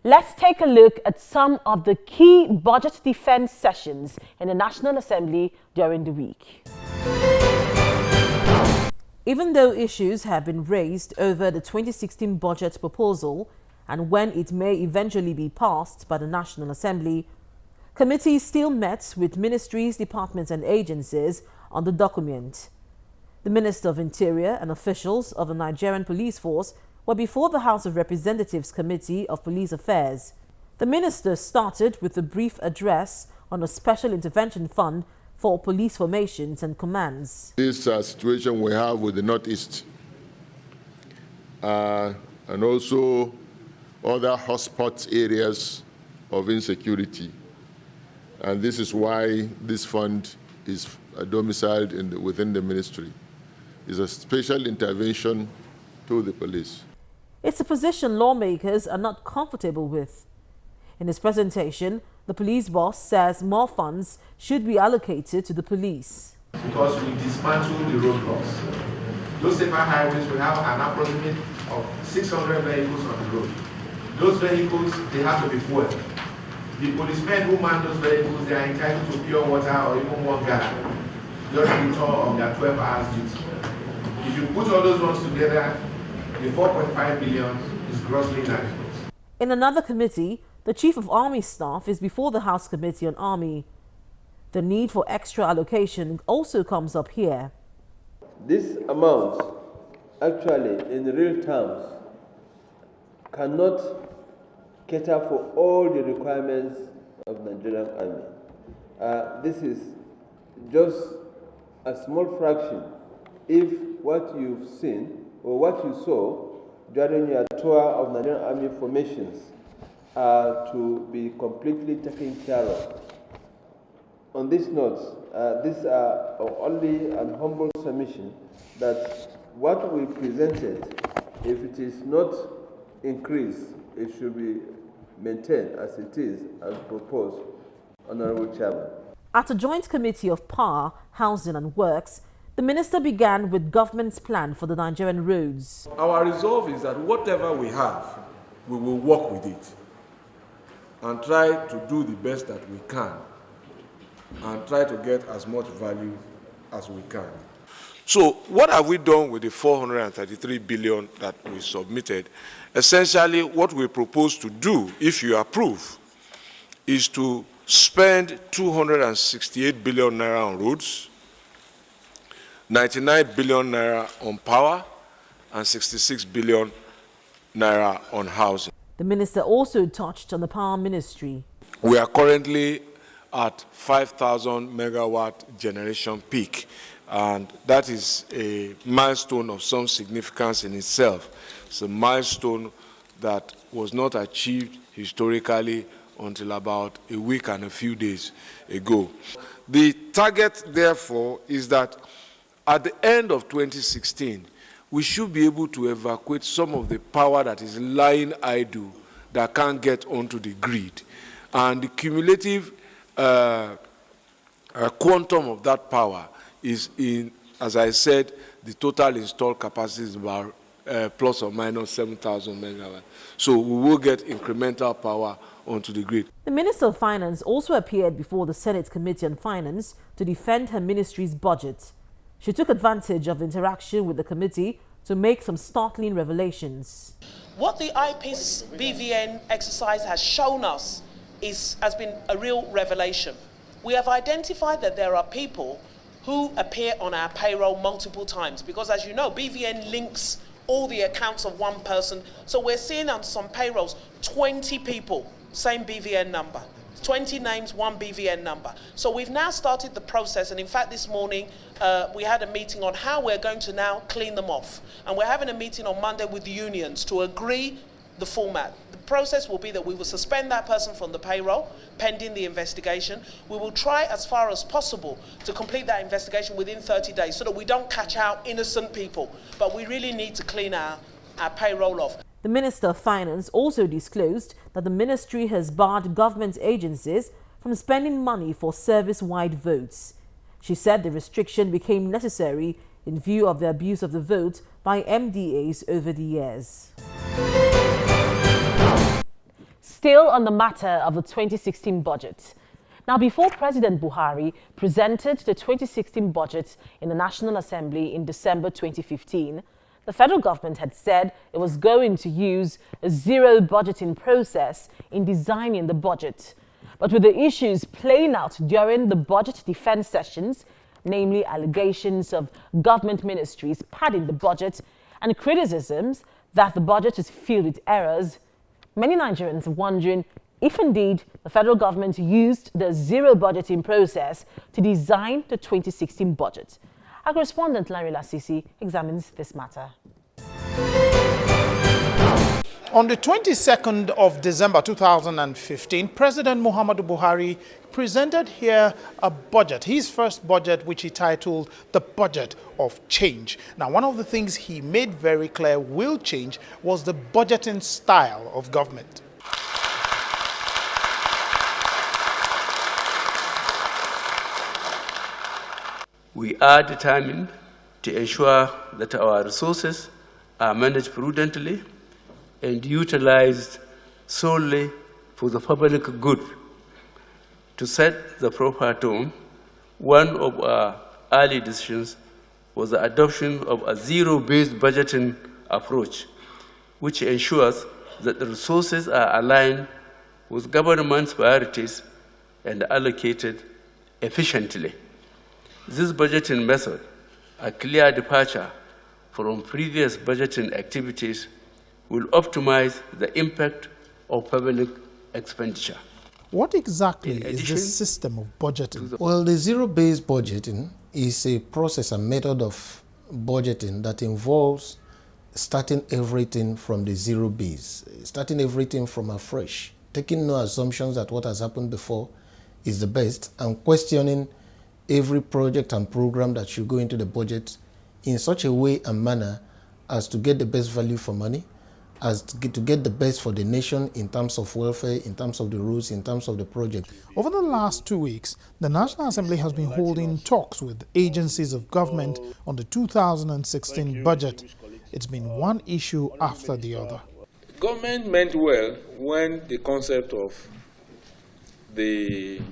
Let's take a look at some of the key budget defense sessions in the National Assembly during the week. Even though issues have been raised over the 2016 budget proposal and when it may eventually be passed by the National Assembly, committees still met with ministries, departments and agencies on the document. The Minister of Interior and officials of the Nigerian Police Force were before the House of Representatives Committee of Police Affairs. The minister started with a brief address on a special intervention fund for police formations and commands. This situation we have with the Northeast and also other hotspot areas of insecurity. And this is why this fund is domiciled within the ministry. It's a special intervention to the police. It's a position lawmakers are not comfortable with. In his presentation, the police boss says more funds should be allocated to the police. Because we dismantle the roadblocks. Those safer highways, we have an approximate of 600 vehicles on the road. Those vehicles, they have to be fueled. The policemen who man those vehicles, they are entitled to pure water or even 1 gallon during the tour of their 12 hours duty. If you put all those ones together, the 4.5 billion is grossly inadequate. In another committee, the Chief of Army Staff is before the House Committee on Army. The need for extra allocation also comes up here. This amount, actually, in real terms, cannot cater for all the requirements of the Nigerian Army. This is just a small fraction if what you've seen or what you saw during your tour of Nigerian Army formations are to be completely taken care of. On this note, these are only an humble submission that what we presented, if it is not increased, it should be maintained as it is as proposed, Honorable Chairman. At a joint committee of Power, Housing and Works, the minister began with government's plan for the Nigerian roads. Our resolve is that whatever we have, we will work with it and try to do the best that we can and try to get as much value as we can. So what have we done with the 433 billion that we submitted? Essentially, what we propose to do, if you approve, is to spend 268 billion naira on roads, 99 billion naira on power, and 66 billion naira on housing. The minister also touched on the power ministry. We are currently at 5,000 megawatt generation peak, and that is a milestone of some significance in itself. It's a milestone that was not achieved historically until about a week and a few days ago. The target, therefore, is that at the end of 2016, we should be able to evacuate some of the power that is lying idle that can't get onto the grid. And the cumulative quantum of that power is in, as I said, the total installed capacity is about plus or minus 7,000 megawatts. So we will get incremental power onto the grid. The Minister of Finance also appeared before the Senate Committee on Finance to defend her ministry's budget. She took advantage of interaction with the committee to make some startling revelations. What the IP's BVN exercise has shown us has been a real revelation. We have identified that there are people who appear on our payroll multiple times because, as you know, BVN links all the accounts of one person. So we're seeing on some payrolls 20 people, same BVN number. 20 names, one BVN number. So we've now started the process, and in fact this morning we had a meeting on how we're going to now clean them off. And we're having a meeting on Monday with the unions to agree the format. The process will be that we will suspend that person from the payroll pending the investigation. We will try as far as possible to complete that investigation within 30 days so that we don't catch out innocent people. But we really need to clean our payroll off. The Minister of Finance also disclosed that the ministry has barred government agencies from spending money for service-wide votes. She said the restriction became necessary in view of the abuse of the vote by MDAs over the years. Still on the matter of the 2016 budget. Now, before President Buhari presented the 2016 budget in the National Assembly in December 2015, the federal government had said it was going to use a zero budgeting process in designing the budget. But with the issues playing out during the budget defense sessions, namely allegations of government ministries padding the budget and criticisms that the budget is filled with errors, many Nigerians are wondering if indeed the federal government used the zero budgeting process to design the 2016 budget. Our correspondent Larry Lasisi examines this matter. On the 22nd of December 2015, President Muhammadu Buhari presented here a budget, his first budget, which he titled the Budget of Change. Now, one of the things he made very clear will change was the budgeting style of government. We are determined to ensure that our resources are managed prudently and utilized solely for the public good. To set the proper tone, one of our early decisions was the adoption of a zero-based budgeting approach, which ensures that the resources are aligned with government's priorities and allocated efficiently. This budgeting method, a clear departure from previous budgeting activities, will optimize the impact of public expenditure. What exactly is this system of budgeting? Well, the zero-based budgeting is a process and method of budgeting that involves starting everything from the zero base, starting everything from afresh, taking no assumptions that what has happened before is the best, and questioning every project and program that should go into the budget in such a way and manner as to get the best value for money, as to get the best for the nation in terms of welfare, in terms of the rules, in terms of the project. Over the last 2 weeks, the National Assembly has been holding talks with agencies of government on the 2016 budget. It's been one issue after the other. Government meant well when the concept of the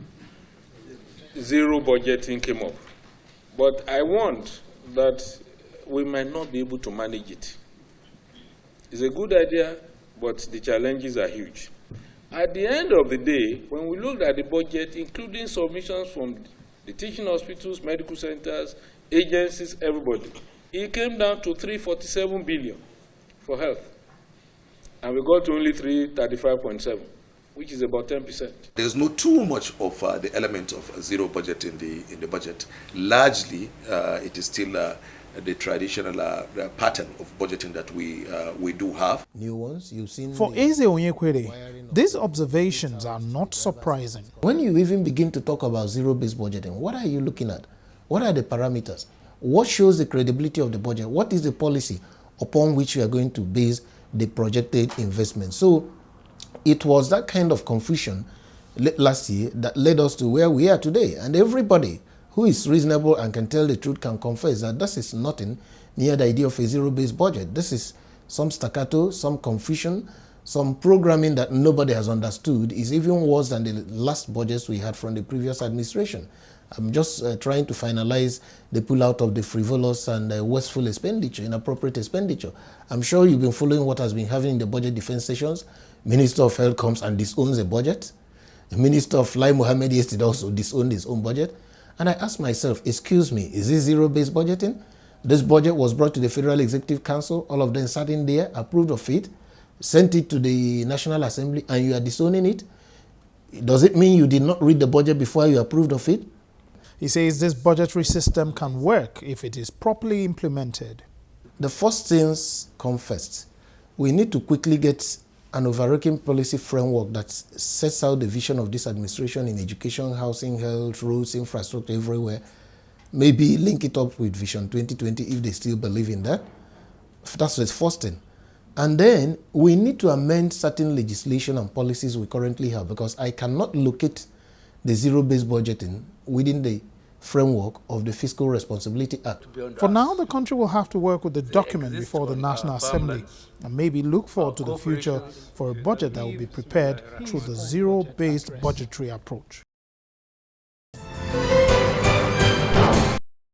zero budgeting came up. But I want that we might not be able to manage it. It's a good idea, but the challenges are huge. At the end of the day, when we looked at the budget, including submissions from the teaching hospitals, medical centers, agencies, everybody, it came down to 347 billion for health. And we got to only 335.7, which is about 10%. There's not too much of the element of zero budget in the budget. Largely, it is still the traditional pattern of budgeting that we do have. New ones, you've seen. For Eze Onyekwere, these observations are not surprising. When you even begin to talk about zero-based budgeting, what are you looking at? What are the parameters? What shows the credibility of the budget? What is the policy upon which you are going to base the projected investment? So it was that kind of confusion last year that led us to where we are today. And everybody who is reasonable and can tell the truth can confess that this is nothing near the idea of a zero-based budget. This is some staccato, some confusion, some programming that nobody has understood. Is even worse than the last budgets we had from the previous administration. I'm just trying to finalize the pullout of the frivolous and wasteful expenditure, inappropriate expenditure. I'm sure you've been following what has been happening in the budget defense sessions. Minister of Health comes and disowns a budget. The Minister of Lai Mohammed yesterday also disowned his own budget. And I asked myself, excuse me, is this zero-based budgeting? This budget was brought to the Federal Executive Council, all of them sat in there, approved of it, sent it to the National Assembly, and you are disowning it? Does it mean you did not read the budget before you approved of it? He says this budgetary system can work if it is properly implemented. The first things come first. We need to quickly get an overarching policy framework that sets out the vision of this administration in education, housing, health, roads, infrastructure, everywhere. Maybe link it up with Vision 2020 if they still believe in that. That's the first thing. And then we need to amend certain legislation and policies we currently have, because I cannot locate the zero-based budgeting within the framework of the Fiscal Responsibility Act. For now, the country will have to work with the document before the National Assembly and maybe look forward to the future for a budget that will be prepared through the zero-based budgetary approach.